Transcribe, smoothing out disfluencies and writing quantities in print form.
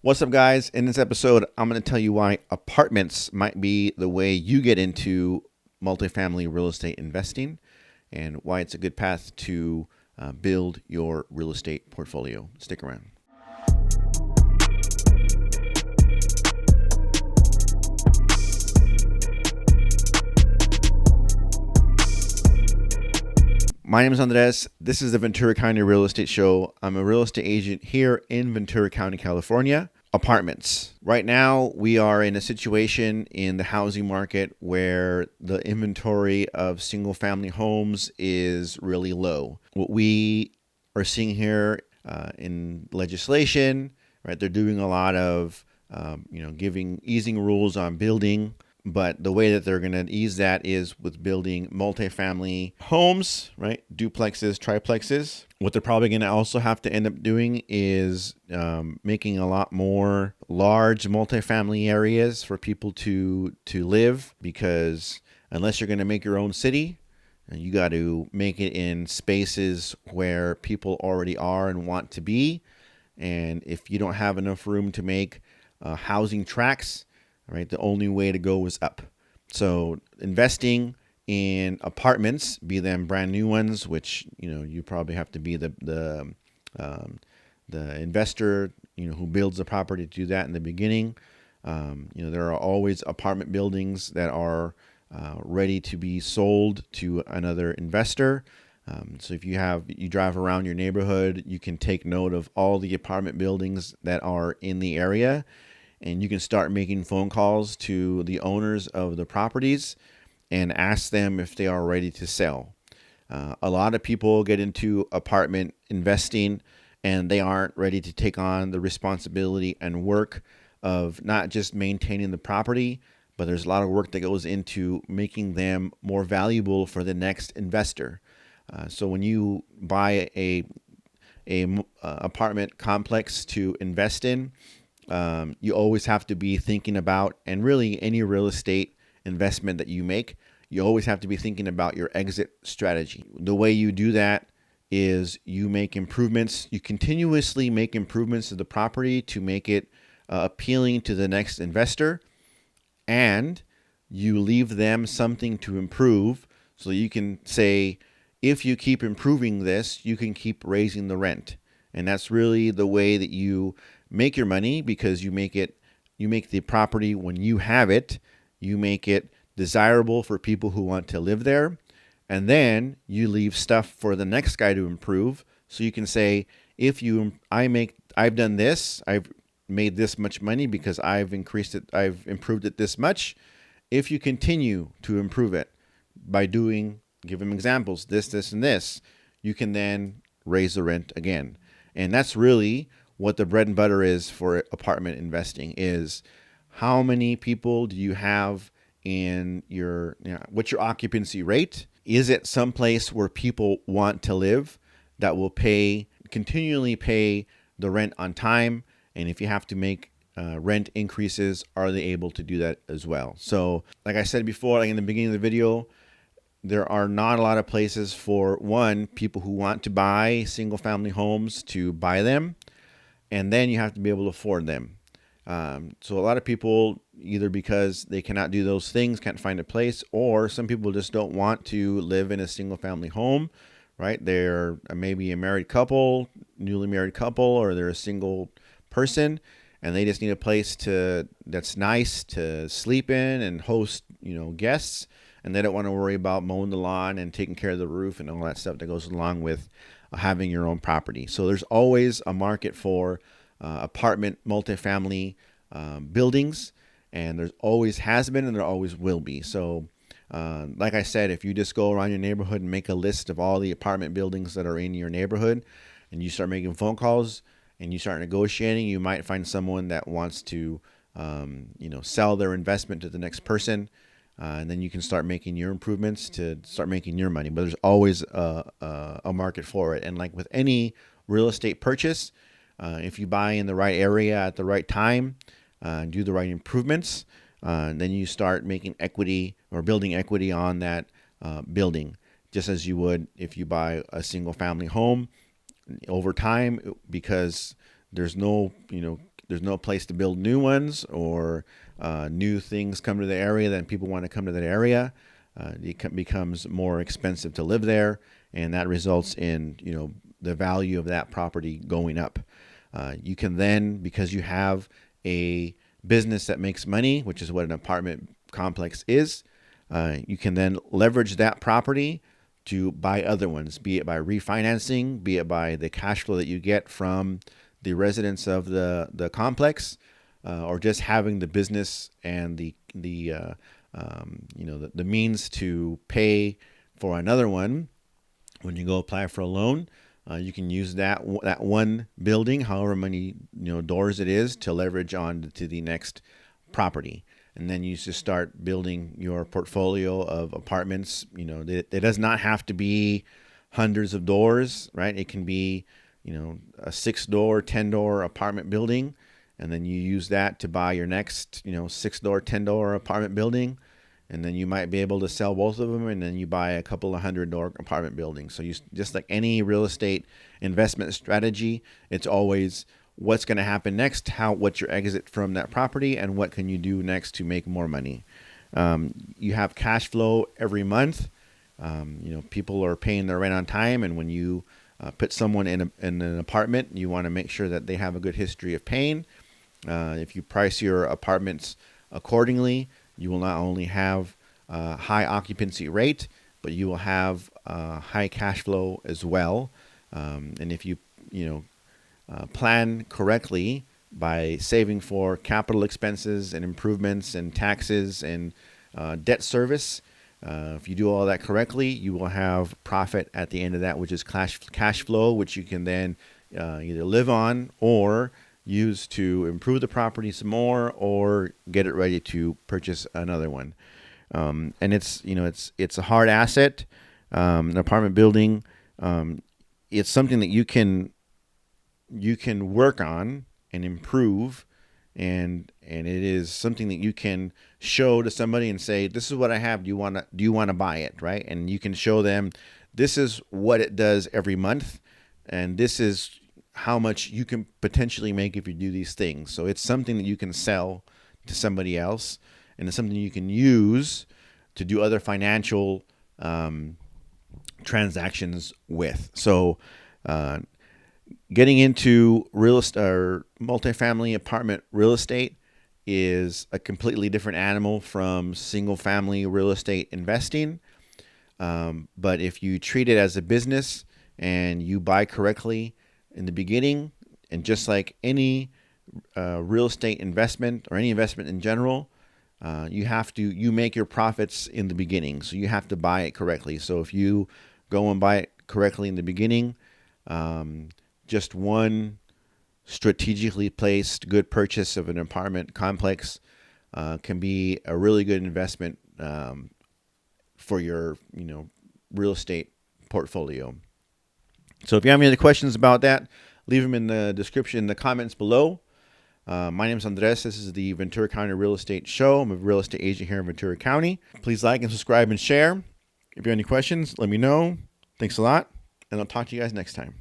What's up, guys? In this episode, I'm going to tell you why apartments might be the way you get into multifamily real estate investing and why it's a good path to build your real estate portfolio. Stick around. My name is Andres. This is the Ventura County Real Estate Show. I'm a real estate agent here in Ventura County, California. Apartments. Right now, we are in a situation in the housing market where the inventory of single family homes is really low. What we are seeing here in legislation, right? They're doing a lot of, easing rules on building. But the way that they're going to ease that is with building multifamily homes, right? Duplexes, triplexes. What they're probably going to also have to end up doing is making a lot more large multifamily areas for people to live, because unless you're going to make your own city, you got to make it in spaces where people already are and want to be. And if you don't have enough room to make housing tracts, right, the only way to go is up. So investing in apartments, be them brand new ones, which you probably have to be the investor who builds the property to do that in the beginning. There are always apartment buildings that are ready to be sold to another investor. So if you drive around your neighborhood, you can take note of all the apartment buildings that are in the area. And you can start making phone calls to the owners of the properties and ask them if they are ready to sell. A lot of people get into apartment investing and they aren't ready to take on the responsibility and work of not just maintaining the property, but there's a lot of work that goes into making them more valuable for the next investor. So when you buy a apartment complex to invest in, you always have to be thinking about, and really any real estate investment that you make, you always have to be thinking about your exit strategy. The way you do that is you make improvements. You continuously make improvements to the property to make it appealing to the next investor, and you leave them something to improve so you can say, if you keep improving this, you can keep raising the rent. And that's really the way that you make your money, because you make the property, when you have it, you make it desirable for people who want to live there. And then you leave stuff for the next guy to improve. So you can say, I've done this, I've made this much money because I've improved it this much. If you continue to improve it by give them examples, this, and this, you can then raise the rent again. And that's really what the bread and butter is for apartment investing, is how many people do you have in what's your occupancy rate? Is it someplace where people want to live that will continually pay the rent on time? And if you have to make rent increases, are they able to do that as well? So like I said before, like in the beginning of the video, there are not a lot of places for people who want to buy single family homes to buy them. And then you have to be able to afford them. So a lot of people, either because they cannot do those things, can't find a place, or some people just don't want to live in a single family home, right? They're maybe a married couple, newly married couple, or they're a single person, and they just need a place that's nice to sleep in and host, guests. And they don't want to worry about mowing the lawn and taking care of the roof and all that stuff that goes along with having your own property. So there's always a market for apartment multifamily buildings, and there's always has been and there always will be. So like I said, if you just go around your neighborhood and make a list of all the apartment buildings that are in your neighborhood, and you start making phone calls and you start negotiating, you might find someone that wants to sell their investment to the next person. And then you can start making your improvements to start making your money. But there's always a market for it. And like with any real estate purchase, if you buy in the right area at the right time, do the right improvements, then you start making equity or building equity on that building, just as you would if you buy a single family home over time, because there's no there's no place to build new ones, or new things come to the area, then people want to come to that area. It becomes more expensive to live there, and that results in the value of that property going up. You can then, because you have a business that makes money, which is what an apartment complex is, you can then leverage that property to buy other ones, be it by refinancing, be it by the cash flow that you get from the residents of the complex, or just having the business and the means to pay for another one. When you go apply for a loan, you can use that one building, however many doors it is, to leverage on to the next property. And then you just start building your portfolio of apartments. It does not have to be hundreds of doors, right? It can be, a 6-door, 10-door apartment building. And then you use that to buy your next, 6-door, 10-door apartment building. And then you might be able to sell both of them, and then you buy a couple of 100-door apartment buildings. So just like any real estate investment strategy, it's always what's going to happen next, what's your exit from that property, and what can you do next to make more money. You have cash flow every month. People are paying their rent on time, and when you put someone in an apartment, you want to make sure that they have a good history of paying. If you price your apartments accordingly, you will not only have a high occupancy rate, but you will have high cash flow as well. And if you plan correctly by saving for capital expenses and improvements and taxes and debt service, if you do all that correctly, you will have profit at the end of that, which is cash flow, which you can then either live on or use to improve the property some more, or get it ready to purchase another one. And it's a hard asset. An apartment building, it's something that you can work on and improve, and it is something that you can show to somebody and say, this is what I have, do you want to buy it, right? And you can show them, this is what it does every month, and this is how much you can potentially make if you do these things. So it's something that you can sell to somebody else, and it's something you can use to do other financial transactions with. So getting into real estate or multifamily apartment real estate is a completely different animal from single family real estate investing. But if you treat it as a business and you buy correctly in the beginning, and just like any real estate investment or any investment in general, you make your profits in the beginning. So you have to buy it correctly. So if you go and buy it correctly in the beginning, just one strategically placed good purchase of an apartment complex can be a really good investment for your real estate portfolio. So if you have any other questions about that, leave them in the description, in the comments below. My name is Andres. This is the Ventura County Real Estate Show. I'm a real estate agent here in Ventura County. Please like and subscribe and share. If you have any questions, let me know. Thanks a lot, and I'll talk to you guys next time.